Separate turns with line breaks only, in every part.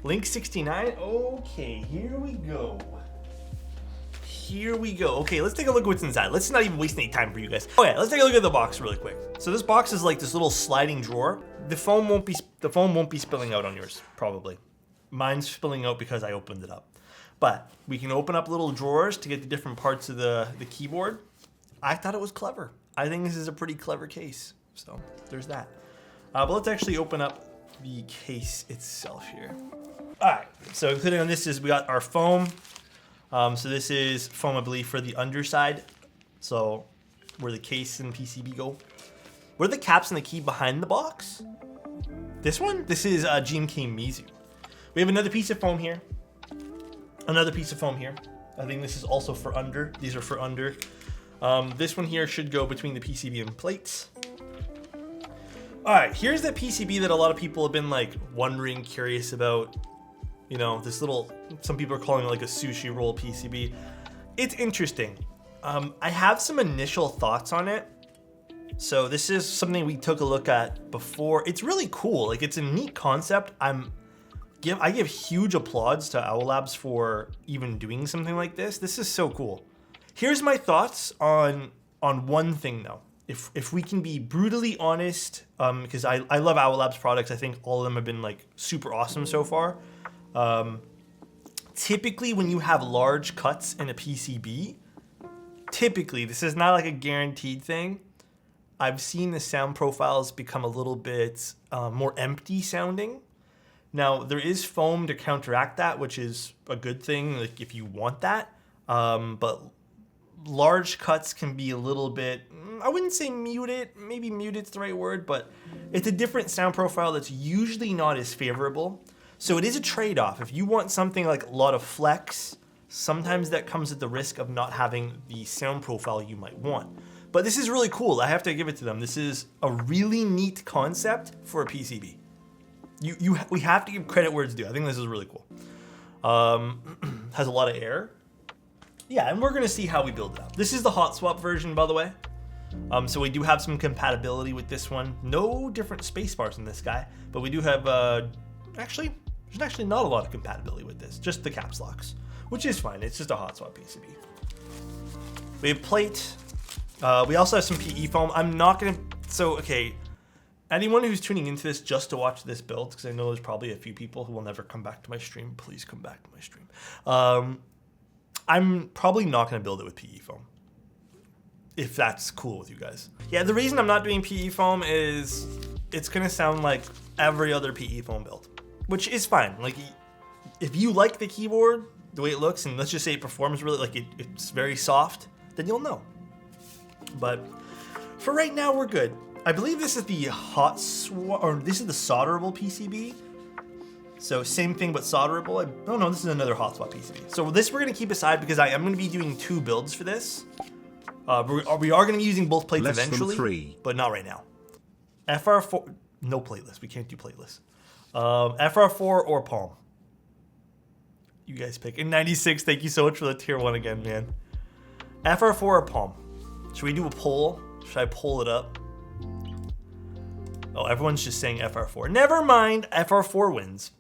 Link69. Okay, here we go. Here we go. Okay, let's take a look at what's inside. Let's not even waste any time for you guys. Okay, let's take a look at the box really quick. So this box is like this little sliding drawer. The foam won't be spilling out on yours, probably. Mine's spilling out because I opened it up. But we can open up little drawers to get the different parts of the keyboard. I thought it was clever. I think this is a pretty clever case. So there's that. But let's actually open up the case itself here. All right, so including on this is we got our foam. So this is foam, I believe, for the underside. So where the case and PCB go. What are the caps and the key behind the box? This one? This is GMK Mizu. We have another piece of foam here. Another piece of foam here. I think this is also for under. These are for under. This one here should go between the PCB and plates. All right, here's the PCB that a lot of people have been like wondering, curious about. You know, this little, some people are calling it like a sushi roll PCB. It's interesting. I have some initial thoughts on it. So this is something we took a look at before. It's really cool. Like, it's a neat concept. I give huge applause to Owl Labs for even doing something like this. This is so cool. Here's my thoughts on one thing though. If we can be brutally honest, because I love Owl Labs products. I think all of them have been like super awesome so far. Typically when you have large cuts in a PCB, typically, this is not like a guaranteed thing. I've seen the sound profiles become a little bit more empty sounding. Now there is foam to counteract that, which is a good thing, like if you want that. But large cuts can be a little bit, I wouldn't say muted, maybe muted's the right word, but it's a different sound profile that's usually not as favorable. So it is a trade-off. If you want something like a lot of flex, sometimes that comes at the risk of not having the sound profile you might want. But this is really cool. I have to give it to them. This is a really neat concept for a PCB. We have to give credit where it's due. I think this is really cool. Has a lot of air. Yeah, and we're gonna see how we build it up. This is the hot swap version, by the way. So we do have some compatibility with this one. No different space bars in this guy, but we do have, there's actually not a lot of compatibility with this, just the caps locks, which is fine. It's just a hot swap PCB. We have plate. We also have some PE foam. I'm not gonna, so okay, anyone who's tuning into this just to watch this build, because I know there's probably a few people who will never come back to my stream, please come back to my stream. I'm probably not gonna build it with PE foam, if that's cool with you guys. Yeah, the reason I'm not doing PE foam is it's gonna sound like every other PE foam build, which is fine. Like, if you like the keyboard, the way it looks, and let's just say it performs really, like it's very soft, then you'll know. But for right now, we're good. I believe this is the hot swap, or this is the solderable PCB. So same thing, but solderable. Oh no, this is another hot swap PCB. So this we're gonna keep aside because I am gonna be doing 2 builds for this. We are gonna be using both plates eventually, but not right now. FR4, no plateless. We can't do plateless. FR4 or Palm. You guys pick. And 96, thank you so much for the tier 1 again, man. FR4 or Palm. Should we do a poll? Should I poll it up? Oh, everyone's just saying FR4. Never mind, FR4 wins.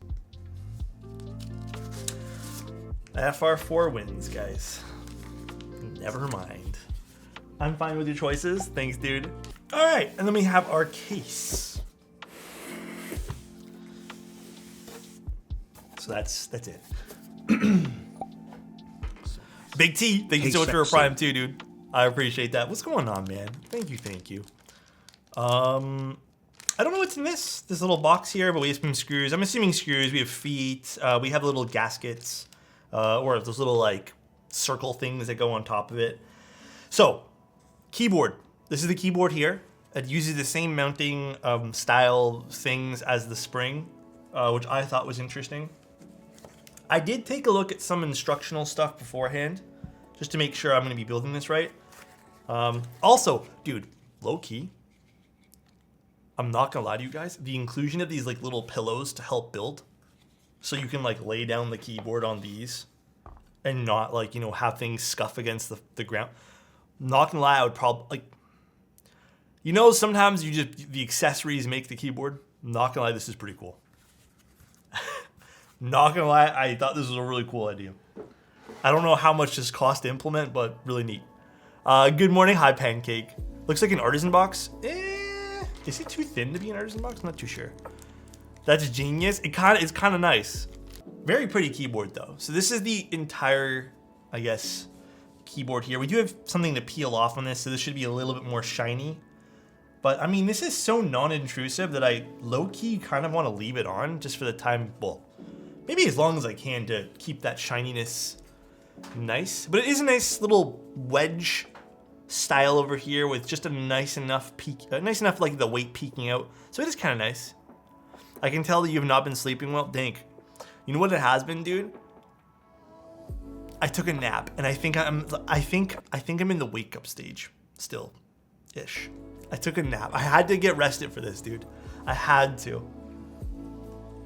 FR4 wins, guys. Never mind. I'm fine with your choices. Thanks, dude. All right, and then we have our case. So that's it. Big T, thank you so much for a prime too, dude. I appreciate that. What's going on, man? Thank you. I don't know what's in this little box here, but we have some screws. I'm assuming screws. We have feet. We have little gaskets, or those little like circle things that go on top of it. So, keyboard. This is the keyboard here. It uses the same mounting style things as the spring, which I thought was interesting. I did take a look at some instructional stuff beforehand, just to make sure I'm going to be building this right. Also, dude, low key, I'm not gonna lie to you guys, the inclusion of these like little pillows to help build, so you can like lay down the keyboard on these and not like, you know, have things scuff against the ground. Not gonna lie, I would probably like, you know, sometimes the accessories make the keyboard. Not gonna lie, this is pretty cool. Not gonna lie, I thought this was a really cool idea. I don't know how much this cost to implement, but really neat. Good morning, hi Pancake. Looks like an artisan box. Is it too thin to be an artisan box? I'm not too sure. That's genius. It's kind of nice. Very pretty keyboard though. So this is the entire, I guess, keyboard here. We do have something to peel off on this, so this should be a little bit more shiny. But I mean, this is so non-intrusive that I low-key kind of want to leave it on just for the time. Well, maybe as long as I can to keep that shininess nice. But it is a nice little wedge style over here with just a nice enough peak, like the weight peeking out. So it is kind of nice. I can tell that you have not been sleeping well. Dank. You know what it has been, dude? I took a nap, and I think I'm in the wake up stage still, ish. I took a nap. I had to get rested for this, dude. I had to.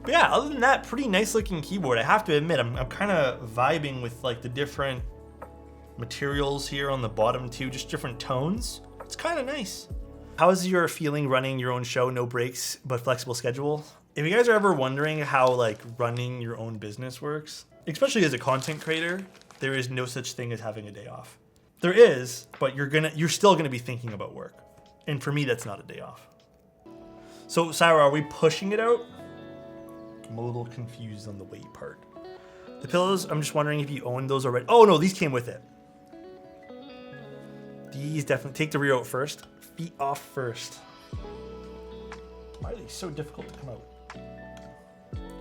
But yeah, other than that, pretty nice looking keyboard. I have to admit, I'm kind of vibing with like the different materials here on the bottom too, just different tones. It's kind of nice. How's your feeling running your own show, no breaks, but flexible schedule? If you guys are ever wondering how like running your own business works, especially as a content creator, there is no such thing as having a day off. There is, but you're still gonna be thinking about work. And for me, that's not a day off. So Syra, are we pushing it out? I'm a little confused on the weight part. The pillows, I'm just wondering if you own those already. Oh no, these came with it. These definitely, take the rear out first. Feet off first. Why are they so difficult to come out?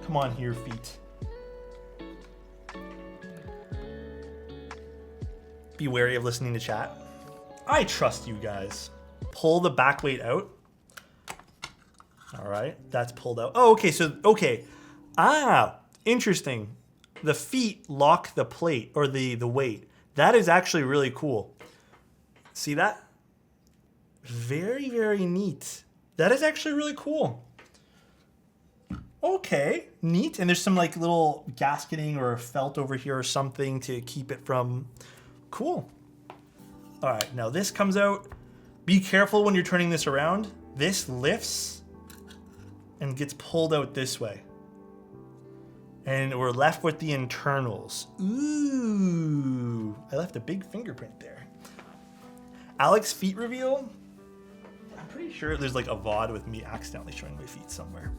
Come on here, feet. Be wary of listening to chat. I trust you guys. Pull the back weight out. All right, that's pulled out. Oh, okay, so, okay. Ah, interesting. The feet lock the plate or the weight. That is actually really cool. See that? Very, very neat. That is actually really cool. Okay, neat. And there's some like little gasketing or felt over here or something to keep it from, cool. All right, now this comes out. Be careful when you're turning this around. This lifts and gets pulled out this way. And we're left with the internals. Ooh, I left a big fingerprint there. Alex feet reveal. I'm pretty sure there's like a VOD with me accidentally showing my feet somewhere.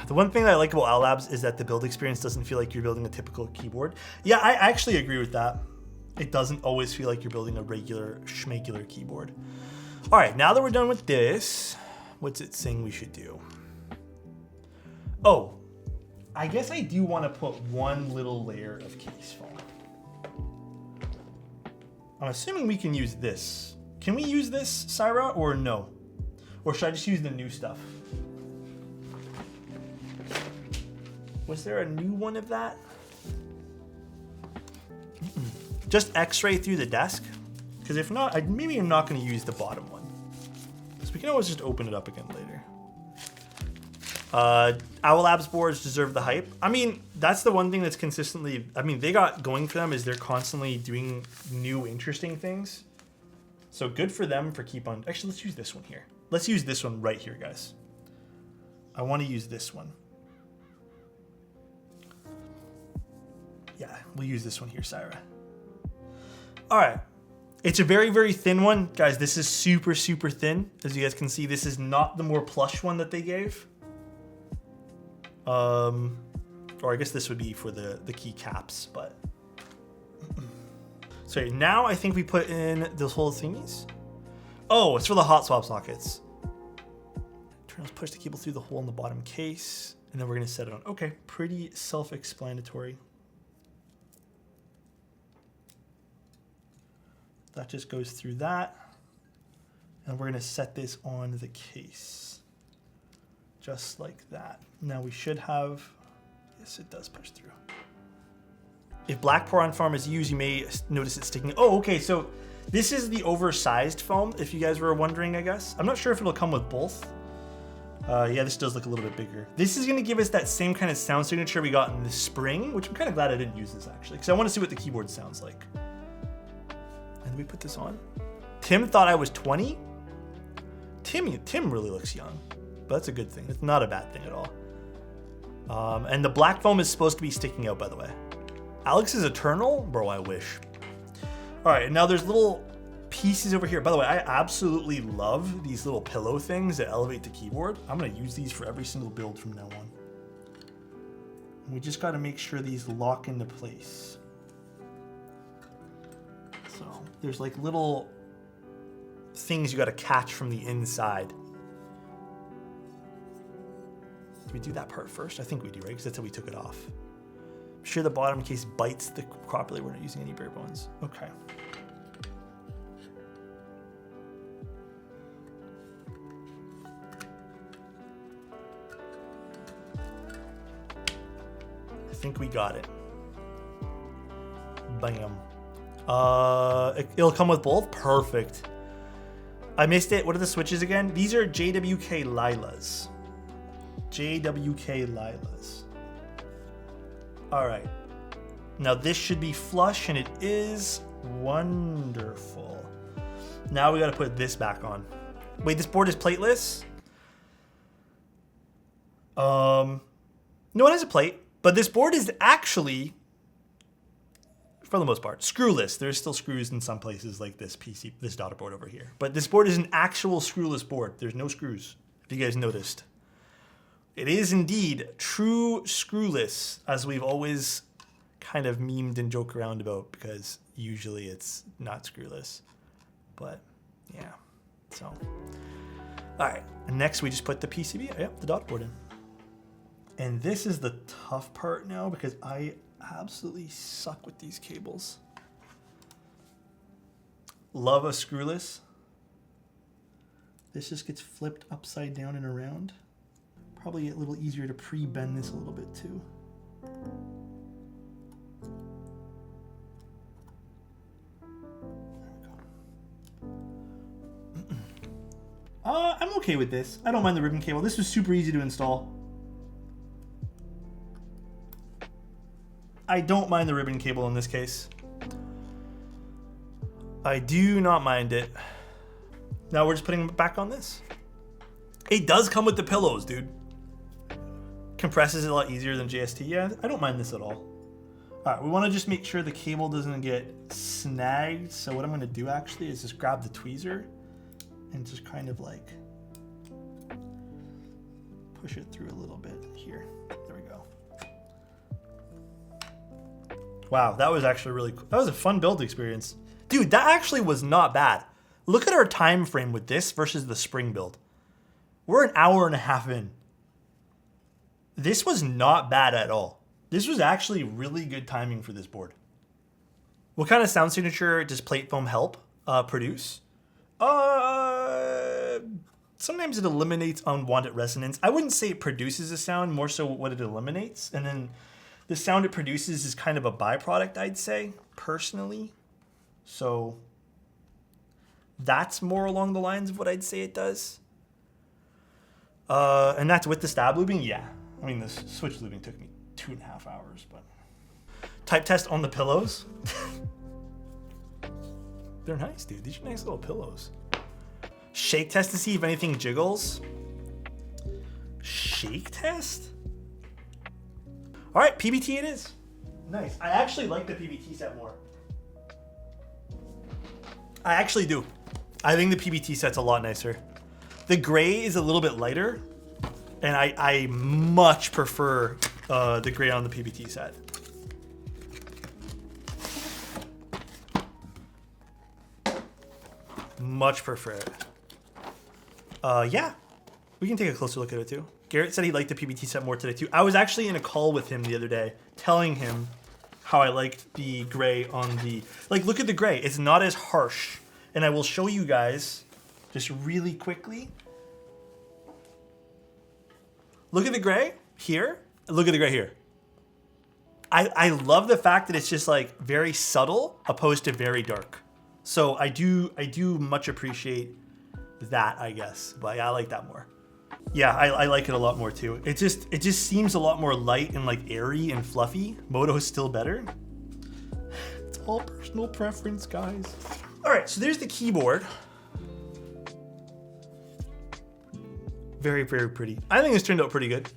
The one thing that I like about Owl Labs is that the build experience doesn't feel like you're building a typical keyboard. Yeah, I actually agree with that. It doesn't always feel like you're building a regular schmagular keyboard. All right, now that we're done with this, what's it saying we should do? Oh, I guess I do want to put one little layer of case foam. I'm assuming we can use this. Can we use this, Syra, or no? Or should I just use the new stuff? Was there a new one of that? Just X-ray through the desk? Because if not, maybe I'm not going to use the bottom one. So we can always just open it up again later. Owl Labs boards deserve the hype. I mean, that's the one thing that's consistently, I mean, they got going for them is they're constantly doing new, interesting things. So good for them for keep on, actually, let's use this one here. Let's use this one right here, guys. I want to use this one. Yeah, we'll use this one here, Syra. All right. It's a very, very thin one. Guys, this is super, super thin. As you guys can see, this is not the more plush one that they gave. Or I guess this would be for the keycaps, but. So now I think we put in those whole thingies. Oh, it's for the hot swap sockets. Let's push the cable through the hole in the bottom case, and then we're gonna set it on. Okay, pretty self-explanatory. That just goes through that. And we're gonna set this on the case. Just like that. Now we should have, yes, it does push through. If black pour-on foam is used, you may notice it sticking. Oh, okay, so this is the oversized foam, if you guys were wondering, I guess. I'm not sure if it'll come with both. Yeah, this does look a little bit bigger. This is gonna give us that same kind of sound signature we got in the spring, which I'm kind of glad I didn't use this actually, because I want to see what the keyboard sounds like. And we put this on. Tim thought I was 20. Tim really looks young, but that's a good thing. It's not a bad thing at all. And the black foam is supposed to be sticking out, by the way. Alex is eternal? Bro, I wish. All right, now there's little pieces over here. By the way, I absolutely love these little pillow things that elevate the keyboard. I'm gonna use these for every single build from now on. We just gotta make sure these lock into place. So there's like little things you gotta catch from the inside. Did we do that part first? I think we do, right? Because that's how we took it off. I'm sure the bottom case bites properly. We're not using any bare bones. Okay. I think we got it. Bam. It'll come with both? Perfect. I missed it. What are the switches again? These are JWK Lilas. JWK Lilas. All right. Now this should be flush, and it is wonderful. Now we got to put this back on. Wait, this board is plateless? No, it has a plate, but this board is actually, for the most part, screwless. There's still screws in some places like this this daughter board over here. But this board is an actual screwless board. There's no screws, if you guys noticed. It is indeed true screwless, as we've always kind of memed and joked around about, because usually it's not screwless. But yeah, so. All right, next we just put the PCB, the daughter board in. And this is the tough part now, because I absolutely suck with these cables. Love a screwless. This just gets flipped upside down and around. Probably a little easier to pre-bend this a little bit too. I'm okay with this. I don't mind the ribbon cable. This was super easy to install. I don't mind the ribbon cable in this case. I do not mind it. Now we're just putting it back on this. It does come with the pillows, dude. Compresses it a lot easier than JST. Yeah, I don't mind this at all. All right, we want to just make sure the cable doesn't get snagged. So what I'm going to do actually is just grab the tweezer and just kind of like push it through a little bit here. There we go. Wow, that was actually really cool. That was a fun build experience. Dude, that actually was not bad. Look at our time frame with this versus the spring build. We're an hour and a half in. This was not bad at all. This was actually really good timing for this board. What kind of sound signature does plate foam help produce? Sometimes it eliminates unwanted resonance. I wouldn't say it produces a sound, more so what it eliminates. And then the sound it produces is kind of a byproduct, I'd say, personally. So that's more along the lines of what I'd say it does. And that's with the stab looping? Yeah. I mean, the switch looping took me 2.5 hours, but. Type test on the pillows. They're nice, dude. These are nice little pillows. Shake test to see if anything jiggles. Shake test? All right, PBT it is. Nice. I actually like the PBT set more. I actually do. I think the PBT set's a lot nicer. The gray is a little bit lighter, and I much prefer the gray on the PBT set. Much prefer it. Yeah, we can take a closer look at it too. Garrett said he liked the PBT set more today too. I was actually in a call with him the other day, telling him how I liked the gray on the, like, look at the gray. It's not as harsh. And I will show you guys just really quickly. Look at the gray here. Look at the gray here. I love the fact that it's just like very subtle opposed to very dark. So I do much appreciate that, I guess. But yeah, I like that more. Yeah, I like it a lot more too. It just seems a lot more light and like airy and fluffy. Modo is still better. It's all personal preference, guys. All right, so there's the keyboard. Very, very pretty. I think this turned out pretty good.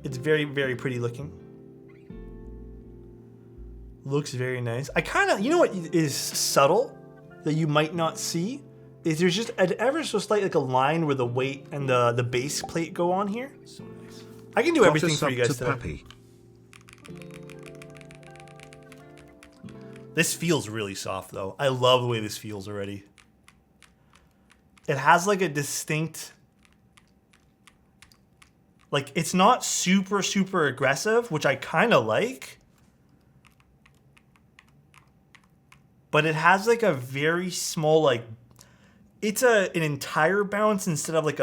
It's very, very pretty looking. Looks very nice. I kind of, you know what is subtle that you might not see? Is there's just an ever so slight like a line where the weight and the base plate go on here. So nice. I can do everything for you guys today. This feels really soft though. I love the way this feels already. It has like a distinct, like it's not super, super aggressive, which I kind of like. But it has like a very small, like, it's an entire bounce instead of like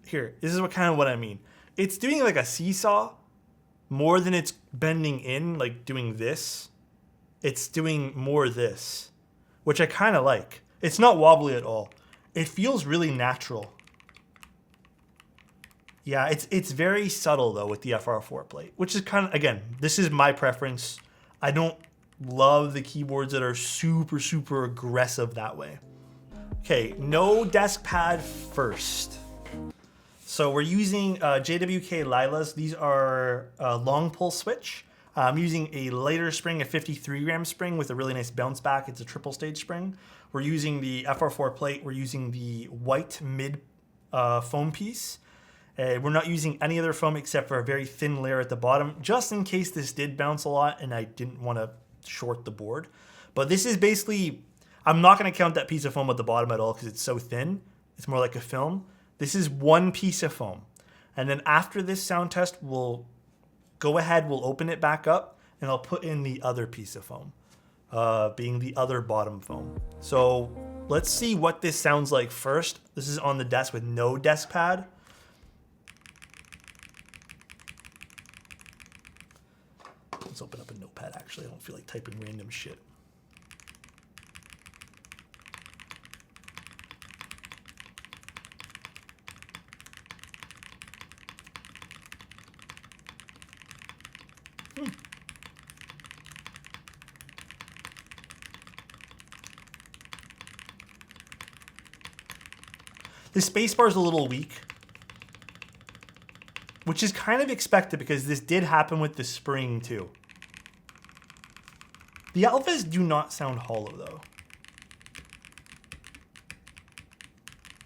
here, this is what I mean. It's doing like a seesaw more than it's bending in, like doing this. It's doing more this, which I kind of like. It's not wobbly at all. It feels really natural. Yeah, it's very subtle though with the FR4 plate, which is kind of, again, this is my preference. I don't love the keyboards that are super, super aggressive that way. Okay, no desk pad first. So we're using JWK Lilas. These are long pull switch. I'm using a lighter spring, a 53 gram spring with a really nice bounce back. It's a triple stage spring. We're using the FR4 plate. We're using the white mid foam piece. We're not using any other foam except for a very thin layer at the bottom, just in case this did bounce a lot and I didn't want to short the board. But this is basically, I'm not going to count that piece of foam at the bottom at all because it's so thin. It's more like a film. This is one piece of foam. And then after this sound test, we'll go ahead, we'll open it back up, and I'll put in the other piece of foam, being the other bottom foam. So let's see what this sounds like first. This is on the desk with no desk pad. Let's open up a notepad, actually. I don't feel like typing random shit. The spacebar is a little weak, which is kind of expected because this did happen with the spring too. The alphas do not sound hollow though.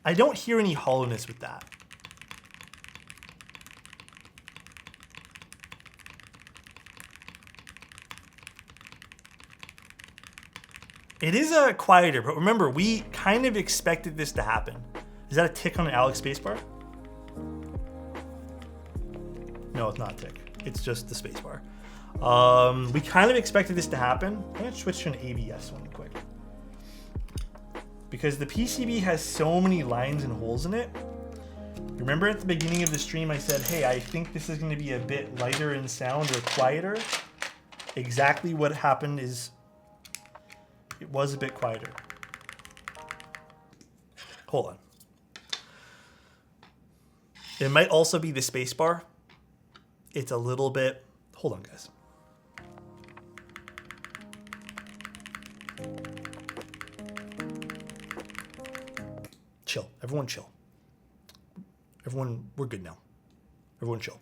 I don't hear any hollowness with that. It is quieter, but remember, we kind of expected this to happen. Is that a tick on an Alex spacebar? No, it's not a tick. It's just the spacebar. We kind of expected this to happen. I'm gonna switch to an ABS one quick. Because the PCB has so many lines and holes in it. Remember at the beginning of the stream I said, hey, I think this is gonna be a bit lighter in sound or quieter. Exactly what happened is it was a bit quieter. Hold on. It might also be the spacebar. It's a little bit, hold on guys. Chill, everyone chill. Everyone, we're good now. Everyone chill.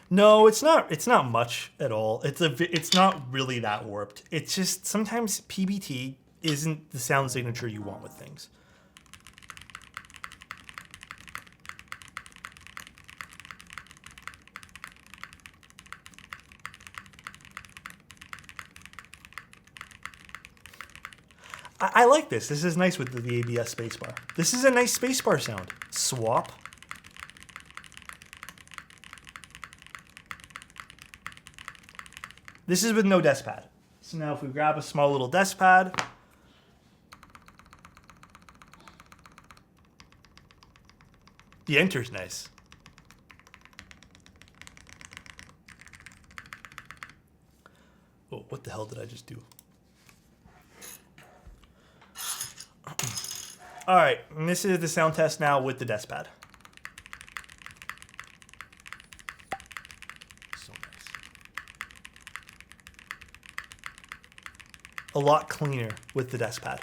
No, it's not much at all. It's not really that warped. It's just sometimes PBT isn't the sound signature you want with things. I like this. This is nice with the ABS spacebar. This is a nice spacebar sound. Swap. This is with no desk pad. So now if we grab a small little desk pad, the enter's nice. Oh, what the hell did I just do? All right, and this is the sound test now with the desk pad. So nice. a lot cleaner with the desk pad.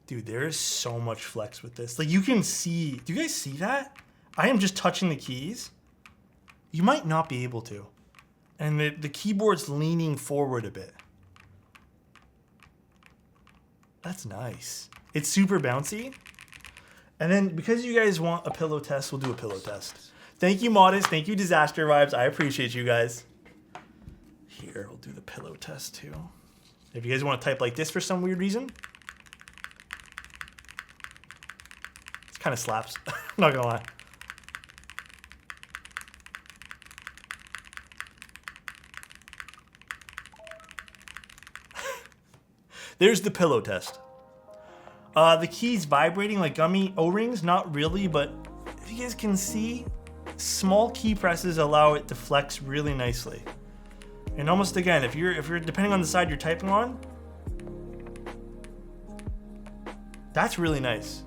Dude, there is so much flex with this. Like, you can see, do you guys see that? I am just touching the keys. You might not be able to. And the keyboard's leaning forward a bit. That's nice. It's super bouncy. And then because you guys want a pillow test, we'll do a pillow test. Thank you, Modest. Thank you, Disaster Vibes. I appreciate you guys. Here, we'll do the pillow test too. If you guys want to type like this for some weird reason, kind of slaps. Not gonna lie. There's the pillow test. The keys vibrating like gummy O-rings, not really, but if you guys can see, small key presses allow it to flex really nicely. And almost again, if you're depending on the side you're typing on, that's really nice.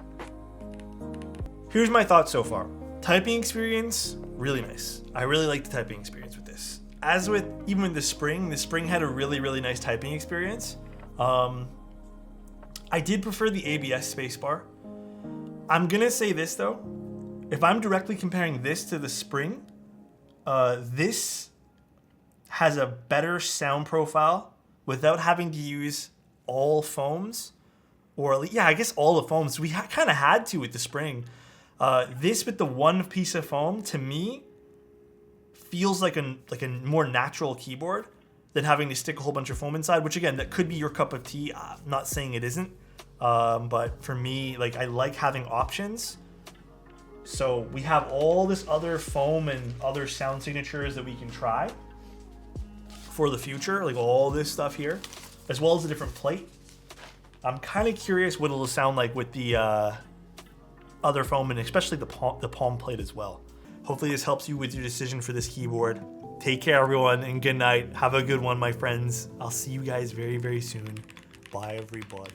Here's my thoughts so far. Typing experience, really nice. I really like the typing experience with this. As with even with the spring had a really, really nice typing experience. I did prefer the ABS spacebar. I'm gonna say this though. If I'm directly comparing this to the spring, this has a better sound profile without having to use all foams. Or yeah, I guess all the foams. We kind of had to with the spring. This with the one piece of foam, to me, feels like a more natural keyboard than having to stick a whole bunch of foam inside, which again, that could be your cup of tea. I'm not saying it isn't. But for me, like, I like having options. So we have all this other foam and other sound signatures that we can try for the future, like all this stuff here, as well as a different plate. I'm kind of curious what it'll sound like with the other foam, and especially the palm plate as well. Hopefully this helps you with your decision for this keyboard. Take care, everyone, and good night. Have a good one, my friends. I'll see you guys very, very soon. Bye, everybody.